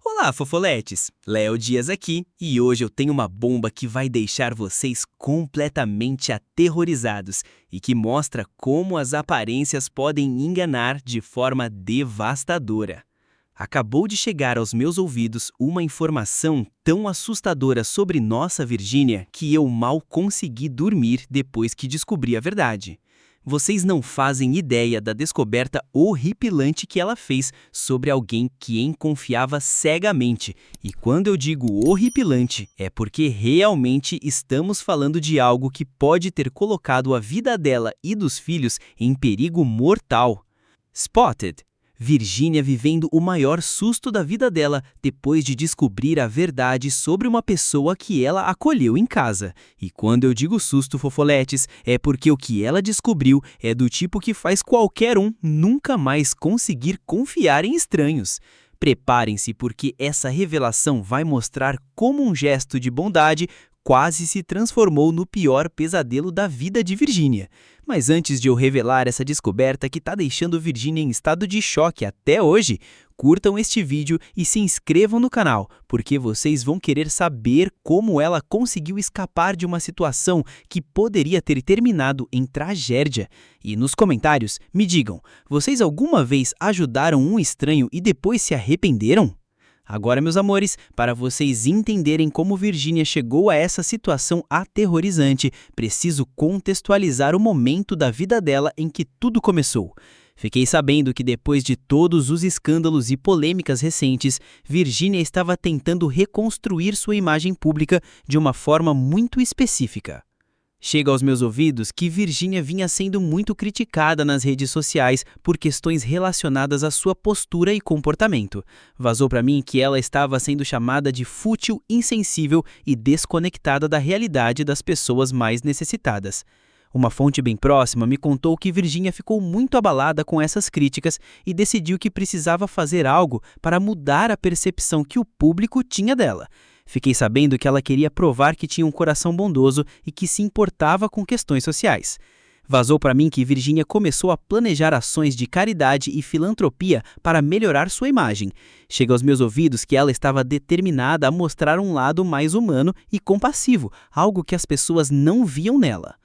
Olá, fofoletes! Léo Dias aqui e hoje eu tenho uma bomba que vai deixar vocês completamente aterrorizados e que mostra como as aparências podem enganar de forma devastadora. Acabou de chegar aos meus ouvidos uma informação tão assustadora sobre nossa Virgínia que eu mal consegui dormir depois que descobri a verdade. Vocês não fazem ideia da descoberta horripilante que ela fez sobre alguém que confiava cegamente. E quando eu digo horripilante, é porque realmente estamos falando de algo que pode ter colocado a vida dela e dos filhos em perigo mortal. Spotted. Virgínia vivendo o maior susto da vida dela depois de descobrir a verdade sobre uma pessoa que ela acolheu em casa. E quando eu digo susto, fofoletes, é porque o que ela descobriu é do tipo que faz qualquer um nunca mais conseguir confiar em estranhos. Preparem-se porque essa revelação vai mostrar como um gesto de bondade quase se transformou no pior pesadelo da vida de Virgínia. Mas antes de eu revelar essa descoberta que está deixando Virgínia em estado de choque até hoje, curtam este vídeo e se inscrevam no canal, porque vocês vão querer saber como ela conseguiu escapar de uma situação que poderia ter terminado em tragédia. E nos comentários, me digam, vocês alguma vez ajudaram um estranho e depois se arrependeram? Agora, meus amores, para vocês entenderem como Virgínia chegou a essa situação aterrorizante, preciso contextualizar o momento da vida dela em que tudo começou. Fiquei sabendo que depois de todos os escândalos e polêmicas recentes, Virgínia estava tentando reconstruir sua imagem pública de uma forma muito específica. Chega aos meus ouvidos que Virgínia vinha sendo muito criticada nas redes sociais por questões relacionadas à sua postura e comportamento. Vazou para mim que ela estava sendo chamada de fútil, insensível e desconectada da realidade das pessoas mais necessitadas. Uma fonte bem próxima me contou que Virgínia ficou muito abalada com essas críticas e decidiu que precisava fazer algo para mudar a percepção que o público tinha dela. Fiquei sabendo que ela queria provar que tinha um coração bondoso e que se importava com questões sociais. Vazou para mim que Virgínia começou a planejar ações de caridade e filantropia para melhorar sua imagem. Chega aos meus ouvidos que ela estava determinada a mostrar um lado mais humano e compassivo, algo que as pessoas não viam nela.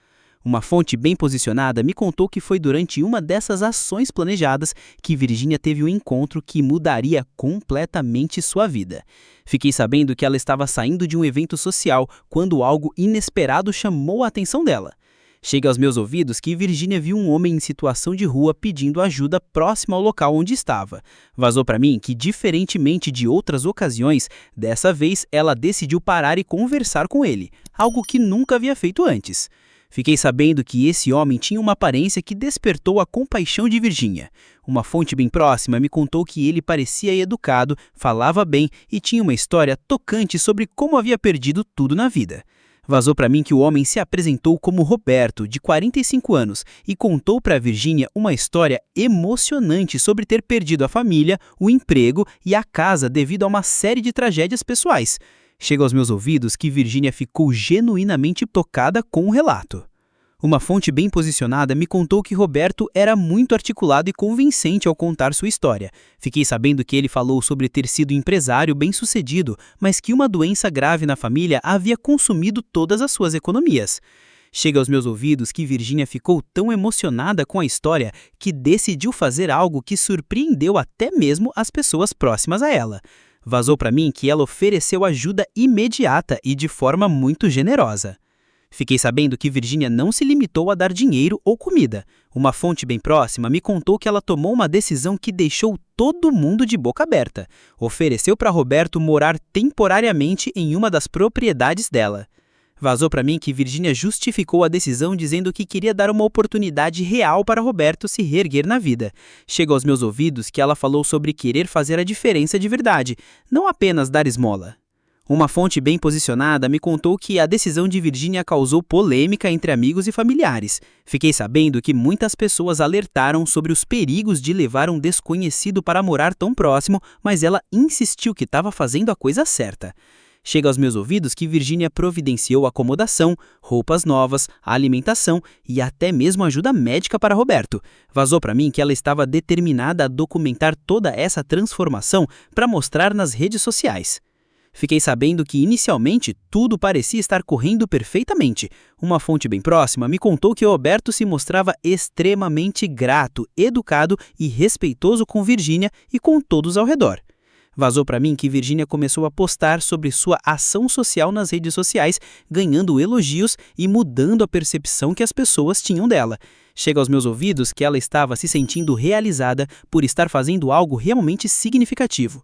Uma fonte bem posicionada me contou que foi durante uma dessas ações planejadas que Virgínia teve um encontro que mudaria completamente sua vida. Fiquei sabendo que ela estava saindo de um evento social quando algo inesperado chamou a atenção dela. Chega aos meus ouvidos que Virgínia viu um homem em situação de rua pedindo ajuda próximo ao local onde estava. Vazou para mim que, diferentemente de outras ocasiões, dessa vez ela decidiu parar e conversar com ele, algo que nunca havia feito antes. Fiquei sabendo que esse homem tinha uma aparência que despertou a compaixão de Virgínia. Uma fonte bem próxima me contou que ele parecia educado, falava bem e tinha uma história tocante sobre como havia perdido tudo na vida. Vazou para mim que o homem se apresentou como Roberto, de 45 anos, e contou para Virgínia uma história emocionante sobre ter perdido a família, o emprego e a casa devido a uma série de tragédias pessoais. Chega aos meus ouvidos que Virgínia ficou genuinamente tocada com o relato. Uma fonte bem posicionada me contou que Roberto era muito articulado e convincente ao contar sua história. Fiquei sabendo que ele falou sobre ter sido empresário bem-sucedido, mas que uma doença grave na família havia consumido todas as suas economias. Chega aos meus ouvidos que Virgínia ficou tão emocionada com a história que decidiu fazer algo que surpreendeu até mesmo as pessoas próximas a ela. Vazou para mim que ela ofereceu ajuda imediata e de forma muito generosa. Fiquei sabendo que Virgínia não se limitou a dar dinheiro ou comida. Uma fonte bem próxima me contou que ela tomou uma decisão que deixou todo mundo de boca aberta. Ofereceu para Roberto morar temporariamente em uma das propriedades dela. Vazou para mim que Virgínia justificou a decisão dizendo que queria dar uma oportunidade real para Roberto se reerguer na vida. Chega aos meus ouvidos que ela falou sobre querer fazer a diferença de verdade, não apenas dar esmola. Uma fonte bem posicionada me contou que a decisão de Virgínia causou polêmica entre amigos e familiares. Fiquei sabendo que muitas pessoas alertaram sobre os perigos de levar um desconhecido para morar tão próximo, mas ela insistiu que estava fazendo a coisa certa. Chega aos meus ouvidos que Virgínia providenciou acomodação, roupas novas, alimentação e até mesmo ajuda médica para Roberto. Vazou para mim que ela estava determinada a documentar toda essa transformação para mostrar nas redes sociais. Fiquei sabendo que, inicialmente, tudo parecia estar correndo perfeitamente. Uma fonte bem próxima me contou que Roberto se mostrava extremamente grato, educado e respeitoso com Virgínia e com todos ao redor. Vazou para mim que Virgínia começou a postar sobre sua ação social nas redes sociais, ganhando elogios e mudando a percepção que as pessoas tinham dela. Chega aos meus ouvidos que ela estava se sentindo realizada por estar fazendo algo realmente significativo.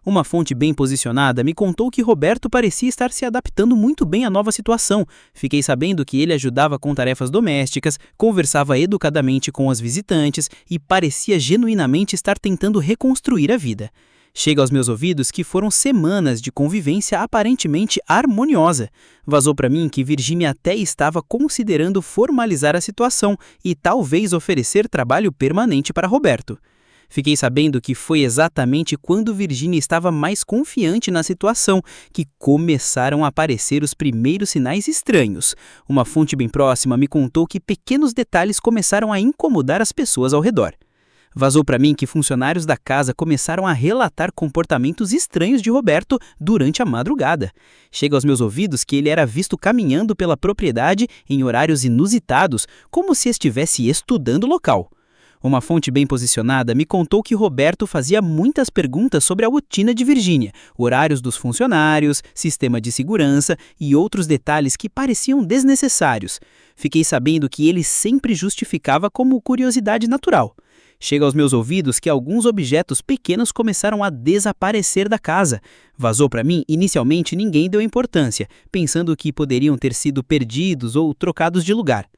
Uma fonte bem posicionada me contou que Roberto parecia estar se adaptando muito bem à nova situação. Fiquei sabendo que ele ajudava com tarefas domésticas, conversava educadamente com os visitantes e parecia genuinamente estar tentando reconstruir a vida. Chega aos meus ouvidos que foram semanas de convivência aparentemente harmoniosa. Vazou para mim que Virgínia até estava considerando formalizar a situação e talvez oferecer trabalho permanente para Roberto. Fiquei sabendo que foi exatamente quando Virgínia estava mais confiante na situação que começaram a aparecer os primeiros sinais estranhos. Uma fonte bem próxima me contou que pequenos detalhes começaram a incomodar as pessoas ao redor. Vazou para mim que funcionários da casa começaram a relatar comportamentos estranhos de Roberto durante a madrugada. Chega aos meus ouvidos que ele era visto caminhando pela propriedade em horários inusitados, como se estivesse estudando o local. Uma fonte bem posicionada me contou que Roberto fazia muitas perguntas sobre a rotina de Virgínia, horários dos funcionários, sistema de segurança e outros detalhes que pareciam desnecessários. Fiquei sabendo que ele sempre justificava como curiosidade natural. Chega aos meus ouvidos que alguns objetos pequenos começaram a desaparecer da casa. Vazou para mim, inicialmente ninguém deu importância, pensando que poderiam ter sido perdidos ou trocados de lugar.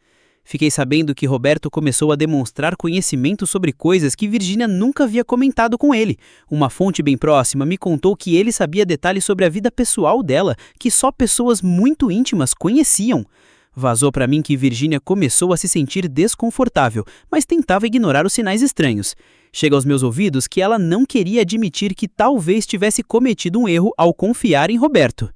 Fiquei sabendo que Roberto começou a demonstrar conhecimento sobre coisas que Virgínia nunca havia comentado com ele. Uma fonte bem próxima me contou que ele sabia detalhes sobre a vida pessoal dela, que só pessoas muito íntimas conheciam. Vazou para mim que Virgínia começou a se sentir desconfortável, mas tentava ignorar os sinais estranhos. Chega aos meus ouvidos que ela não queria admitir que talvez tivesse cometido um erro ao confiar em Roberto.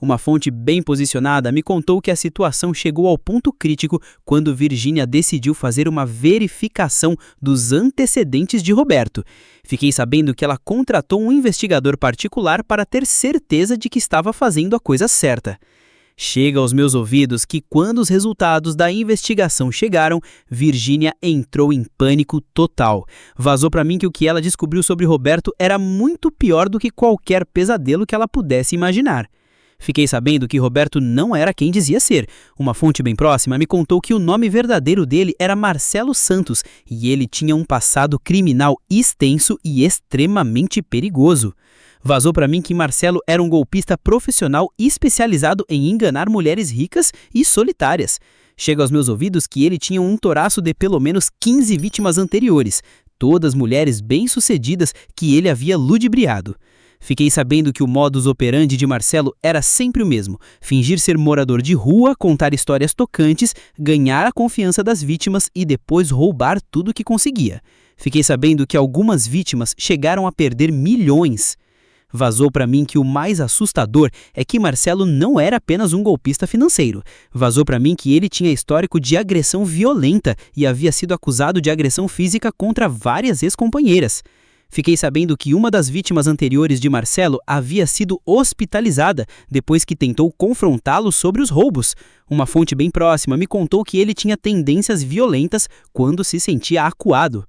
Uma fonte bem posicionada me contou que a situação chegou ao ponto crítico quando Virgínia decidiu fazer uma verificação dos antecedentes de Roberto. Fiquei sabendo que ela contratou um investigador particular para ter certeza de que estava fazendo a coisa certa. Chega aos meus ouvidos que quando os resultados da investigação chegaram, Virgínia entrou em pânico total. Vazou para mim que o que ela descobriu sobre Roberto era muito pior do que qualquer pesadelo que ela pudesse imaginar. Fiquei sabendo que Roberto não era quem dizia ser. Uma fonte bem próxima me contou que o nome verdadeiro dele era Marcelo Santos e ele tinha um passado criminal extenso e extremamente perigoso. Vazou para mim que Marcelo era um golpista profissional especializado em enganar mulheres ricas e solitárias. Chega aos meus ouvidos que ele tinha um toraço de pelo menos 15 vítimas anteriores, todas mulheres bem-sucedidas que ele havia ludibriado. Fiquei sabendo que o modus operandi de Marcelo era sempre o mesmo: fingir ser morador de rua, contar histórias tocantes, ganhar a confiança das vítimas e depois roubar tudo que conseguia. Fiquei sabendo que algumas vítimas chegaram a perder milhões. Vazou para mim que o mais assustador é que Marcelo não era apenas um golpista financeiro. Vazou para mim que ele tinha histórico de agressão violenta e havia sido acusado de agressão física contra várias ex-companheiras. Fiquei sabendo que uma das vítimas anteriores de Marcelo havia sido hospitalizada depois que tentou confrontá-lo sobre os roubos. Uma fonte bem próxima me contou que ele tinha tendências violentas quando se sentia acuado.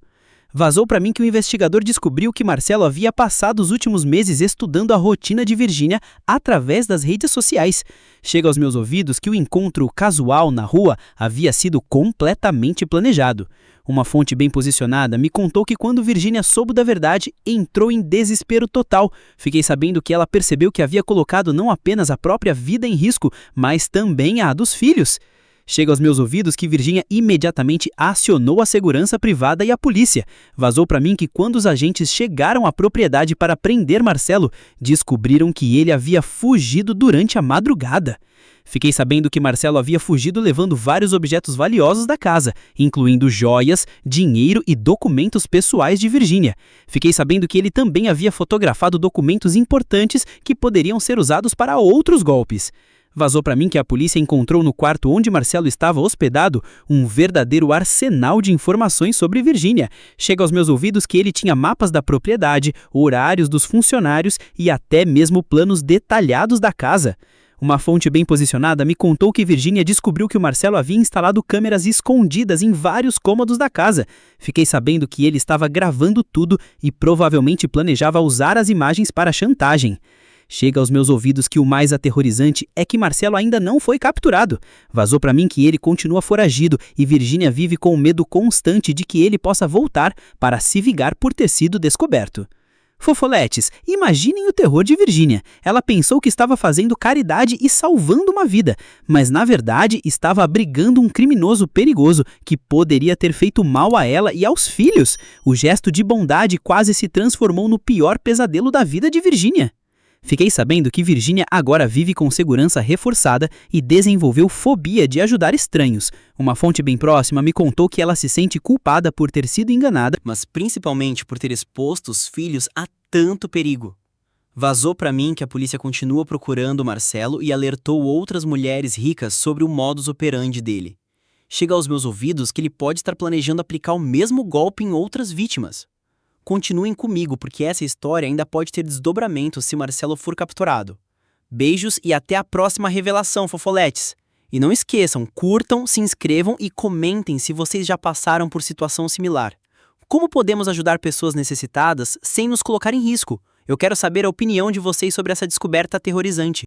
Vazou para mim que o investigador descobriu que Marcelo havia passado os últimos meses estudando a rotina de Virgínia através das redes sociais. Chega aos meus ouvidos que o encontro casual na rua havia sido completamente planejado. Uma fonte bem posicionada me contou que quando Virgínia soube da verdade, entrou em desespero total. Fiquei sabendo que ela percebeu que havia colocado não apenas a própria vida em risco, mas também a dos filhos. Chega aos meus ouvidos que Virgínia imediatamente acionou a segurança privada e a polícia. Vazou para mim que quando os agentes chegaram à propriedade para prender Marcelo, descobriram que ele havia fugido durante a madrugada. Fiquei sabendo que Marcelo havia fugido levando vários objetos valiosos da casa, incluindo joias, dinheiro e documentos pessoais de Virgínia. Fiquei sabendo que ele também havia fotografado documentos importantes que poderiam ser usados para outros golpes. Vazou para mim que a polícia encontrou no quarto onde Marcelo estava hospedado um verdadeiro arsenal de informações sobre Virgínia. Chega aos meus ouvidos que ele tinha mapas da propriedade, horários dos funcionários e até mesmo planos detalhados da casa. Uma fonte bem posicionada me contou que Virgínia descobriu que o Marcelo havia instalado câmeras escondidas em vários cômodos da casa. Fiquei sabendo que ele estava gravando tudo e provavelmente planejava usar as imagens para chantagem. Chega aos meus ouvidos que o mais aterrorizante é que Marcelo ainda não foi capturado. Vazou para mim que ele continua foragido e Virgínia vive com o medo constante de que ele possa voltar para se vingar por ter sido descoberto. Fofoletes, imaginem o terror de Virgínia. Ela pensou que estava fazendo caridade e salvando uma vida, mas na verdade estava abrigando um criminoso perigoso que poderia ter feito mal a ela e aos filhos. O gesto de bondade quase se transformou no pior pesadelo da vida de Virgínia. Fiquei sabendo que Virgínia agora vive com segurança reforçada e desenvolveu fobia de ajudar estranhos. Uma fonte bem próxima me contou que ela se sente culpada por ter sido enganada, mas principalmente por ter exposto os filhos a tanto perigo. Vazou para mim que a polícia continua procurando Marcelo e alertou outras mulheres ricas sobre o modus operandi dele. Chega aos meus ouvidos que ele pode estar planejando aplicar o mesmo golpe em outras vítimas. Continuem comigo, porque essa história ainda pode ter desdobramento se Marcelo for capturado. Beijos e até a próxima revelação, fofoletes! E não esqueçam, curtam, se inscrevam e comentem se vocês já passaram por situação similar. Como podemos ajudar pessoas necessitadas sem nos colocar em risco? Eu quero saber a opinião de vocês sobre essa descoberta aterrorizante.